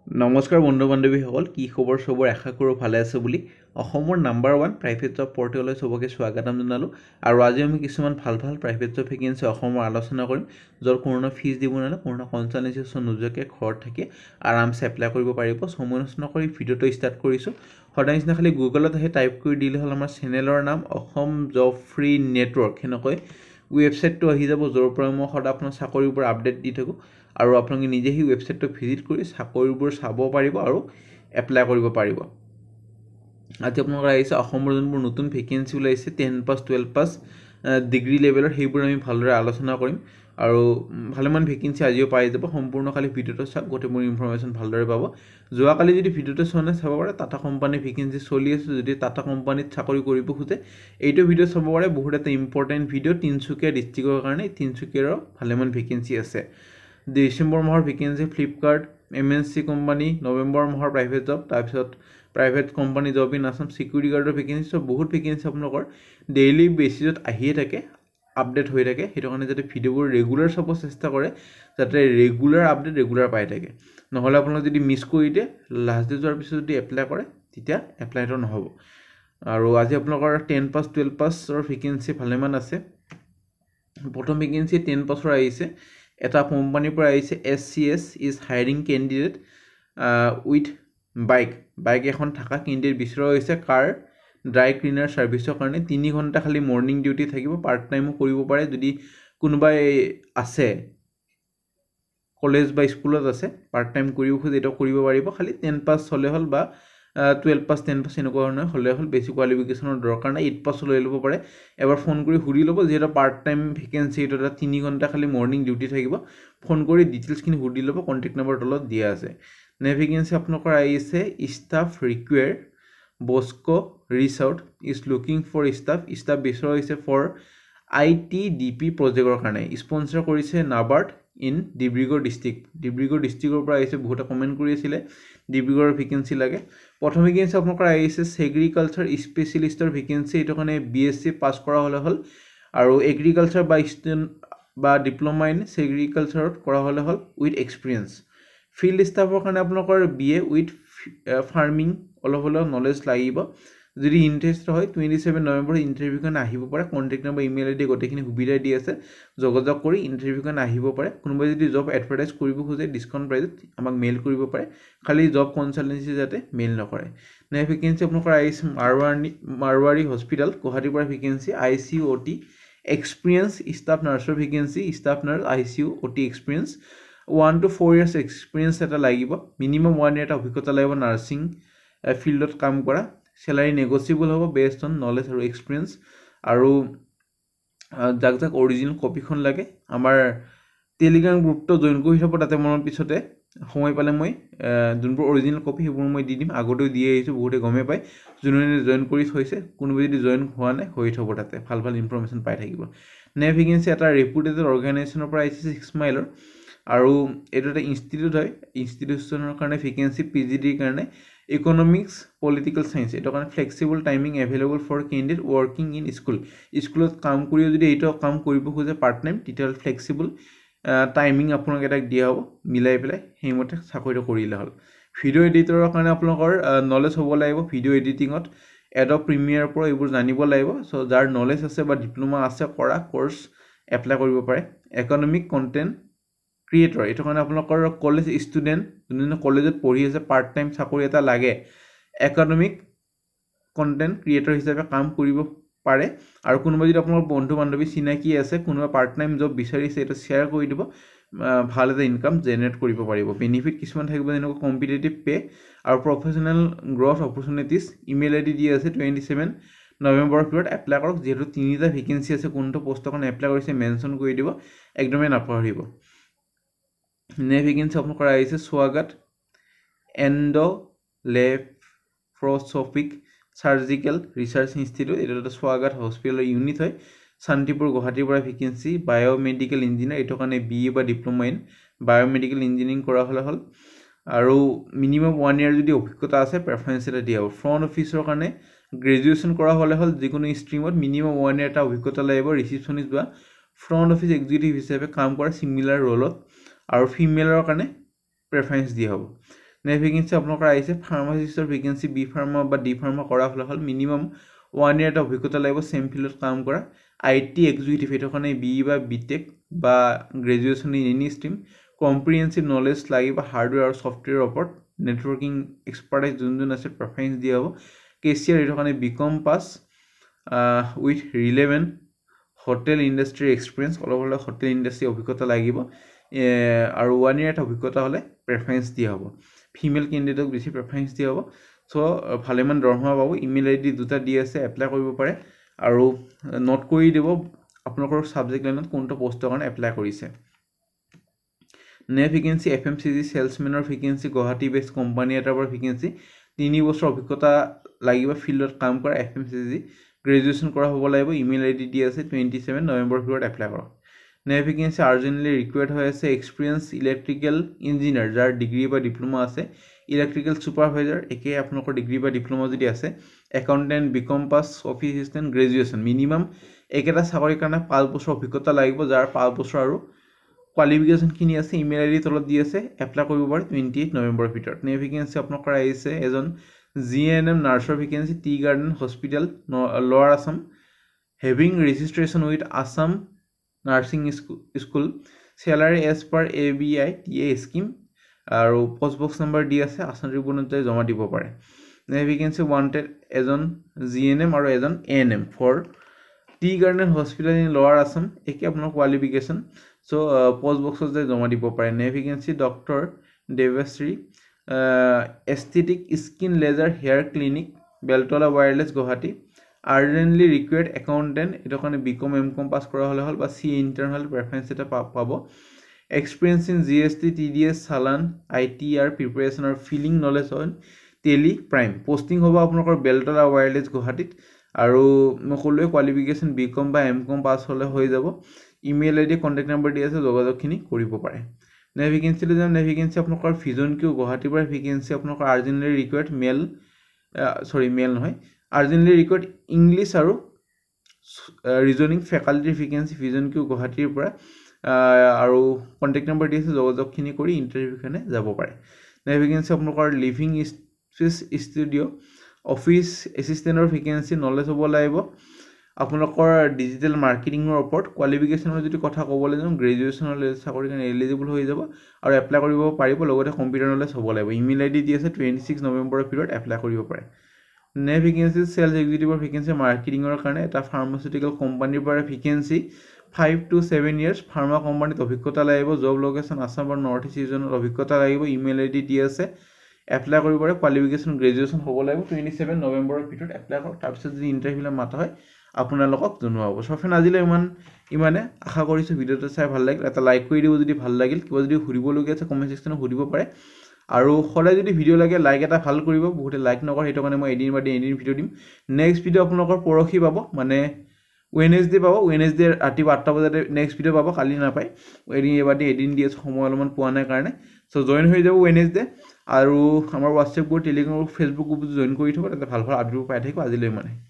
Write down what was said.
নমস্কাৰ বন্ধু বান্ধৱীসকল, কি খবৰ? চবৰ আশা কৰোঁ ভালে আছে বুলি। অসমৰ নাম্বাৰ 1 প্ৰাইভেট জব পৰ্টেললৈ চবকে স্বাগতম জনালোঁ। আৰু আজি আমি কিছুমান ভাল প্ৰাইভেট জব ভেকেঞ্চি অসমৰ আলোচনা কৰিম, য'ত কোনো ফিজ দিব নালাগে, কোনো কনচালটেঞ্চি নোযোৱাকৈ ঘৰত থাকি আৰামছে এপ্লাই কৰিব পাৰিব। সময় নষ্ট নকৰি ভিডিঅ'টো ষ্টাৰ্ট কৰিছোঁ। সদায় নিচিনা খালি গুগলত আহি টাইপ কৰি দিলে হ'ল আমাৰ চেনেলৰ নাম অসম জব ফ্ৰী নেটৱৰ্ক, সেনেকৈ ৱেবছাইটটো আহি যাব, য'ৰ পৰা মই সদায় আপোনাৰ চাকৰিবোৰ আপডেট দি থাকোঁ। আৰু আপোনালোকে নিজে সেই ৱেবছাইটটো ভিজিট কৰি চাকৰিবোৰ চাব পাৰিব আৰু এপ্লাই কৰিব পাৰিব। আজি আপোনালোকৰ আহিছে অসমৰ যোনবোৰ নতুন ভেকেঞ্চি ওলাইছে 10 পাছ 12 পাছ ডিগ্ৰী লেভেলৰ, সেইবোৰ আমি ভালদৰে আলোচনা কৰিম। আৰু ভালেমান ভেকেঞ্চি আজিও পাই যাব। সম্পূৰ্ণ খালি ভিডিঅ'টো চাওক, গোটেইবোৰ ইনফৰমেশ্যন ভালদৰে পাব। যোৱাকালি যদি ভিডিঅ'টো চোৱা নাই চাব পাৰে, টাটা কোম্পানীৰ ভেকেঞ্চি চলি আছে। যদি টাটা কোম্পানীত চাকৰি কৰিব খোজে এইটো ভিডিঅ' চাব পাৰে। বহুত এটা ইম্পৰ্টেণ্ট ভিডিঅ' তিনিচুকীয়া ডিষ্ট্ৰিক্টৰ কাৰণে। তিনিচুকীয়াৰো ভালেমান ভেকেঞ্চি আছে। ডিচেম্বৰ মাহৰ vacancy Flipkart, MNC company, November মাহৰ প্ৰাইভেট জব, তাৰপিছত private company job in Assam, security গাৰ্ডৰ ভেকেঞ্চি। চ' বহুত ভেকেঞ্চি আপোনালোকৰ ডেইলি বেচিছত আহিয়ে থাকে, আপডেট হৈ থাকে। সেইটো কাৰণে যাতে ভিডিঅ'বোৰ ৰেগুলাৰ চাব চেষ্টা কৰে, যাতে ৰেগুলাৰ আপডেট ৰেগুলাৰ পাই থাকে। নহ'লে আপোনালোকে যদি মিছ কৰি দিয়ে, লাষ্ট ডে যোৱাৰ পিছত যদি এপ্লাই কৰে তেতিয়া এপ্লাইটো নহ'ব। আৰু আজি আপোনালোকৰ 10 পাছ 12 পাছৰ ভেকেঞ্চি ভালেমান আছে। প্ৰথম ভেকেঞ্চি 10 পাছৰ আহিছে। এটা কোম্পানীৰ পৰা আহিছে, SCS is hiring candidate with bike এখন থকা কেণ্ডিডেট বিচৰা হৈছে কাৰ ড্ৰাই ক্লিনাৰ ছাৰ্ভিচৰ কাৰণে। 3 ঘণ্টা খালি মৰ্ণিং ডিউটি থাকিব, পাৰ্ট টাইমো কৰিব পাৰে। যদি কোনোবাই আছে কলেজ বা স্কুলত আছে পাৰ্ট টাইম কৰিব খোজে, এইটো কৰিব পাৰিব। খালি 10 পাছ হ'লে হ'ল বা 12 পাছ 10 পাছ এনেকুৱা ধৰণৰ হ'লে হ'ল, বেছি কোৱালিফিকেশ্যনৰ দৰকাৰ নাই। 8 পাছ লৈ ল'ব পাৰে। এবাৰ ফোন কৰি সুধি ল'ব, যিহেতু পাৰ্ট টাইম ভেকেঞ্চি, এইটো এটা 3 ঘণ্টা খালি মৰ্ণিং ডিউটি থাকিব। ফোন কৰি ডিটেইলছখিনি সুধি ল'ব, কণ্টেক্ট নম্বৰ তলত দিয়া আছে। নেক্সট ভেকেঞ্চি আপোনালোকৰ আহিছে staff require Bosco resort is looking for staff বিচৰা হৈছে ফৰ ITDP প্ৰজেক্টৰ কাৰণে। স্পনচাৰ কৰিছে নাবাৰ্ড ইন ডিব্ৰুগড় ডিষ্ট্ৰিক্টৰ পৰা আহিছে। বহুতে কমেণ্ট কৰি আছিলে ডিব্ৰুগড়ৰ ভেকেঞ্চি লাগে। প্ৰথম ভেকেঞ্চি আপোনালোকৰ আহিছে ছেগ্ৰিকালচাৰ স্পেচিয়েলিষ্টৰ ভেকেঞ্চি। এইটো কাৰণে BSc পাছ কৰা হ'লে হ'ল, আৰু এগ্ৰিকালচাৰ বা ডিপ্ল'মা ইন ছেগ্ৰিকালচাৰত কৰা হ'লে হ'ল উইথ এক্সপিৰিয়েঞ্চ। ফিল্ড ষ্টাফৰ কাৰণে আপোনালোকৰ BA উইথ ফাৰ্মিং অলপ হ'লেও নলেজ লাগিব। যদি ইণ্টাৰেষ্ট হয় 27 নৱেম্বৰত ইণ্টাৰভিউখন আহিব পাৰে। কণ্টেক্ট নম্বৰ, ইমেইল ID গোটেইখিনি সুবিধা দি আছে, যোগাযোগ কৰি ইণ্টাৰভিউখন আহিব পাৰে। কোনোবাই যদি জব এডভাৰটাইজ কৰিব খোজে ডিছকাউণ্ট প্ৰাইজত আমাক মেইল কৰিব পাৰে, খালি জব কনচালটেঞ্চি যাতে মেইল নকৰে। নেক্সট ভেকেঞ্চি আপোনালোকৰ আহিছে মাৰৱাৰী হস্পিটেল, গুৱাহাটীৰ পৰা ভেকেঞ্চি ICU/OT এক্সপিৰিয়েঞ্চ ষ্টাফ নাৰ্ছৰ vacancy. Staff nurse ICU/OT experience 1 to 4 years experience এটা লাগিব। মিনিমাম 1 year এটা অভিজ্ঞতা লাগিব নাৰ্ছিং ফিল্ডত কাম কৰা। চেলাৰী নেগচিয়েবল হ'ব বেছড অন নলেজ আৰু এক্সপিৰিয়েঞ্চ। আৰু যাক অৰিজিনেল কপিখন লাগে, আমাৰ টেলিগ্ৰাম গ্ৰুপটো জইন কৰি থ'ব। তাতে মই পিছতে সময় পালে মই যোনবোৰ অৰিজিনেল কপি সেইবোৰ মই দি দিম। আগতেও দি আহিছোঁ, বহুতে গমেই পায় যোনে জইন কৰি থৈছে। কোনোবাই যদি জইন হোৱা নাই হৈ থ'ব, তাতে ভাল ইনফৰমেশ্যন পাই থাকিব। নেক্সট ভেকেঞ্চি এটা ৰেপুটেড অৰ্গেনাইজেশ্যনৰ পৰা আহিছে 6 মাইলৰ, আৰু এইটো এটা ইনষ্টিটিউট হয়। ইনষ্টিটিউশ্যনৰ কাৰণে ভেকেঞ্চি PGDৰ কাৰণে ইকনমিক্স পলিটিকেল চায়েন্স। এইটো কাৰণে flexible timing available for candidate working in স্কুলত কাম কৰিও যদি এইটো কাম কৰিব খোজে পাৰ্ট টাইম, তেতিয়াহ'লে ফ্লেক্সিবল টাইমিং আপোনালোক এটাক দিয়া হ'ব, মিলাই পেলাই সেইমতে চাকৰিটো কৰিলে হ'ল। ভিডিঅ' এডিটৰৰ কাৰণে আপোনালোকৰ নলেজ হ'ব লাগিব। ভিডিঅ' এডিটিঙত এডব প্ৰিমিয়াৰ পৰা এইবোৰ জানিব লাগিব। চ' যাৰ নলেজ আছে বা ডিপ্ল'মা আছে কৰা কৰ্চ এপ্লাই কৰিব পাৰে। ইকনমিক কণ্টেণ্ট ক্ৰিয়েটৰ, এইটো কাৰণে আপোনালোকৰ কলেজ ষ্টুডেণ্ট যোনে কলেজত পঢ়ি আছে, পাৰ্ট টাইম চাকৰি এটা লাগে, ইকনমিক কণ্টেণ্ট ক্ৰিয়েটৰ হিচাপে কাম কৰিব পাৰে। আৰু কোনোবা যদি আপোনালোকৰ বন্ধু বান্ধৱী চিনাকি আছে, কোনোবা পাৰ্ট টাইম জব বিচাৰিছে, এইটো শ্বেয়াৰ কৰি দিব, ভাল এটা ইনকাম জেনেৰেট কৰিব পাৰিব। বেনিফিট কিছুমান থাকিব, যেনেকৈ কম্পিটিটিভ পে আৰু professional growth opportunities. Email ID দি আছে 27 নৱেম্বৰৰ ভিতৰত এপ্লাই কৰক। যিহেতু 3টা ভেকেঞ্চি আছে, কোনটো পোষ্টৰ কাৰণে এপ্লাই কৰিছে মেনশ্যন কৰি দিব, একদমেই নাপাহৰিব। নেক্সট ভেকেঞ্চি আপোনালোকৰ আহিছে স্বাগত এণ্ডলেফ্ৰস্কপিক চাৰ্জিকেল ৰিচাৰ্চ ইনষ্টিটিউট। এইটো এটা স্বাগত হস্পিটেলৰ ইউনিট হয়, শান্তিপুৰ গুৱাহাটীৰ পৰা ভেকেঞ্চি। বায়'মেডিকেল ইঞ্জিনিয়াৰ, এইটো কাৰণে BA বা ডিপ্ল'মা ইন বায়'মেডিকেল ইঞ্জিনিয়াৰিং কৰা হ'লে হ'ল, আৰু মিনিমাম 1 year যদি অভিজ্ঞতা আছে প্ৰেফাৰেঞ্চ এটা দিয়া হ'ব। ফ্ৰণ্ট অফিচৰ কাৰণে গ্ৰেজুৱেশ্যন কৰা হ'লে হ'ল, যিকোনো ষ্ট্ৰীমত মিনিমাম 1 year এটা অভিজ্ঞতা লাগিব। ৰিচিপশ্যনিষ্ট বা ফ্ৰণ্ট অফিচ এক্সিকিউটিভ হিচাপে কাম কৰা চিমিলাৰ ৰ'লত, আৰু ফিমেলৰ কাৰণে প্ৰেফাৰেঞ্চ দিয়া হ'ব। নেক্সট ভেকেঞ্চি আপোনালোকৰ আহিছে ফাৰ্মাচিষ্টৰ ভেকেঞ্চি বি ফাৰ্মা বা ডি ফাৰ্মা কৰা হ'লে হ'ল মিনিমাম 1 year এটা অভিজ্ঞতা লাগিব চেম ফিল্ডত কাম কৰা IT এক্সিকিউটিভ এইটো কাৰণে বি বা বিটেক বা graduation in any stream comprehensive knowledge লাগিব হাৰ্ডৱেৰ আৰু ছফ্টৱেৰৰ ওপৰত নেটৱৰ্কিং এক্সপাৰ্টাইজ যোন আছে প্ৰেফাৰেঞ্চ দিয়া হ'ব কেচিয়াৰ এইটো কাৰণে BCom pass with relevant hotel industry experience অলপ হ'লে হোটেল ইণ্ডাষ্ট্ৰি অভিজ্ঞতা লাগিব আৰু 1 year এটা অভিজ্ঞতা হ'লে প্ৰেফাৰেঞ্চ দিয়া হ'ব ফিমেল কেণ্ডিডেটক বেছি প্ৰেফাৰেঞ্চ দিয়া হ'ব চ' ভালেমান দৰমহা পাব ইমেইল ID দুটা দি আছে এপ্লাই কৰিব পাৰে আৰু নোট কৰি দিব আপোনালোকৰ ছাবজেক্ট লাইনত কোনটো পোষ্টৰ কাৰণে এপ্লাই কৰিছে নেক্সট ভেকেঞ্চি FMCG চেলছমেনৰ ভেকেঞ্চি গুৱাহাটী বেছড কোম্পানী এটাৰ পৰা ভেকেঞ্চি 3 বছৰ অভিজ্ঞতা লাগিব ফিল্ডত কাম কৰা FMCG গ্ৰেজুৱেশ্যন কৰা হ'ব লাগিব ইমেইল ID দি আছে 27 নৱেম্বৰ ভিতৰত এপ্লাই কৰক নেক্সট ভেকেঞ্চি আৰ্জেণ্টলি ৰিকুৱাৰ্ড হৈ আছে এক্সপিৰিয়েঞ্চ ইলেক্ট্ৰিকেল ইঞ্জিনিয়াৰ যাৰ ডিগ্ৰী বা ডিপ্ল'মা আছে ইলেক্ট্ৰিকেল ছুপাৰভাইজাৰ একে আপোনালোকৰ ডিগ্ৰী বা ডিপ্ল'মা যদি আছে accountant BCom pass office assistant graduation minimum একেটা চাকৰিৰ কাৰণে 5 বছৰ অভিজ্ঞতা লাগিব যাৰ 5 বছৰ আৰু কোৱালিফিকেশ্যনখিনি আছে ইমেইল ID তলত দি আছে এপ্লাই কৰিব পাৰে 28 নৱেম্বৰৰ ভিতৰত নেক্সট ভেকেঞ্চি আপোনালোকৰ আহিছে এজন GNM নাৰ্ছৰ vacancy tea garden hospital lower Assam having registration with Assam nursing school salary as per ABITA scheme আৰু পোষ্ট বক্স নম্বৰ দি আছে আছাম ট্ৰিবিউনতে জমা দিব পাৰে নেক্সট ভেকেঞ্চি ৱান্টেড এজন GNM আৰু এজন ANM for tea garden hospital in lower Assam একে আপোনাৰ কোৱালিফিকেশ্যন চ' পোষ্ট বক্সত যে জমা দিব পাৰে next vacancy doctor Debashree aesthetic skin laser hair clinic Beltola wireless Guwahati urgently required accountant এইটো কাৰণে BCom MCom পাছ কৰা হ'লে হ'ল বা CA ইণ্টাৰ্ণ হ'লে প্ৰেফাৰেঞ্চ এটা পাব experience in GST TDS challan ITR preparation আৰু filing knowledge on Tally Prime posting হ'ব আপোনালোকৰ বেলতলা ৱায়াৰলেছ গুৱাহাটীত আৰু মই ক'লোৱে কোৱালিফিকেশ্যন BCom বা MCom পাছ হ'লে হৈ যাব ইমেইল ID কণ্টেক্ট নম্বৰ দি আছে যোগাযোগখিনি কৰিব পাৰে নেক্সট ভেকেঞ্চিলৈ যাম নেক্সট ভেকেঞ্চি আপোনালোকৰ ভিজন কিউ গুৱাহাটীৰ পৰা ভেকেঞ্চি আপোনালোকৰ আৰ্জেণ্টলি ৰিকুৱাৰ্ড মেল নহয় আৰ্জেণ্টলি ৰিকুৱাৰ্ড ইংলিছ আৰু ৰিজনিং ফেকাল্টিৰ ভেকেঞ্চি ভিজন কিউ গুৱাহাটীৰ পৰা আৰু কণ্টেক্ট নম্বৰ দি আছে যোগাযোগখিনি কৰি ইণ্টাৰভিউৰ কাৰণে যাব পাৰে নেক্সট ভেকেঞ্চি আপোনালোকৰ লিভিং স্পেচ ষ্টুডিঅ' অফিচ এছিষ্টেণ্টৰ ভেকেঞ্চি নলেজ হ'ব লাগিব আপোনালোকৰ ডিজিটেল মাৰ্কেটিঙৰ ওপৰত কোৱালিফিকেশ্যনৰ যদি কথা ক'বলৈ যাওঁ গ্ৰেজুৱেশ্যনৰ চাকৰিৰ কাৰণে এলিজিবল হৈ যাব আৰু এপ্লাই কৰিব পাৰিব লগতে কম্পিউটাৰ নলেজ হ'ব লাগিব ইমেইল ID দি আছে 26 নৱেম্বৰৰ ভিতৰত এপ্লাই কৰিব পাৰে নেক্সট ভেকেঞ্চি চেলছ এক্সিকিউটিভৰ ভেকেঞ্চি মাৰ্কেটিঙৰ কাৰণে এটা ফাৰ্মাচিউটিকেল কোম্পানীৰ পৰা ভেকেঞ্চি 5 to 7 years ফাৰ্মা কোম্পানীত অভিজ্ঞতা লাগিব জব লোকেশ্যন আছাম আৰু নৰ্থ ইষ্ট ৰিজনত অভিজ্ঞতা লাগিব ইমেইল ID দি আছে এপ্লাই কৰিব পাৰে কোৱালিফিকেশ্যন গ্ৰেজুৱেশ্যন হ'ব লাগিব 27 নৱেম্বৰৰ ভিতৰত এপ্লাই কৰক তাৰপিছত যদি ইণ্টাৰভিউলৈ মাতা হয় আপোনালোকক জনোৱা হ'ব সফেন আজিলৈ ইমানে আশা কৰিছোঁ ভিডিঅ'টো চাই ভাল লাগিল এটা লাইক কৰি দিব যদি ভাল লাগিল কিবা যদি সুধিবলগীয়া আছে কমেণ্ট ছেকশ্যনত সুধিব পাৰে আৰু সদায় যদি ভিডিঅ' লাগে লাইক এটা ভাল কৰিব বহুতে লাইক নকৰে সেইটো কাৰণে মই এদিন ভিডিঅ' দিম নেক্সট ভিডিঅ' আপোনালোকৰ পৰহি পাব মানে ৱেনেছডে পাব ৱেনেছডে ৰাতিপুৱা 8টা বজাতে নেক্সট ভিডিঅ' পাব কালি নাপায় এদিন দি আছোঁ সময় অলপমান পোৱা নাই কাৰণে চ' জইন হৈ যাব ৱেনেছডে আৰু আমাৰ WhatsApp group Telegram group Facebook group join কৰি থ'ব তাতে ভাল আপডেট পাই থাকিব আজিলৈ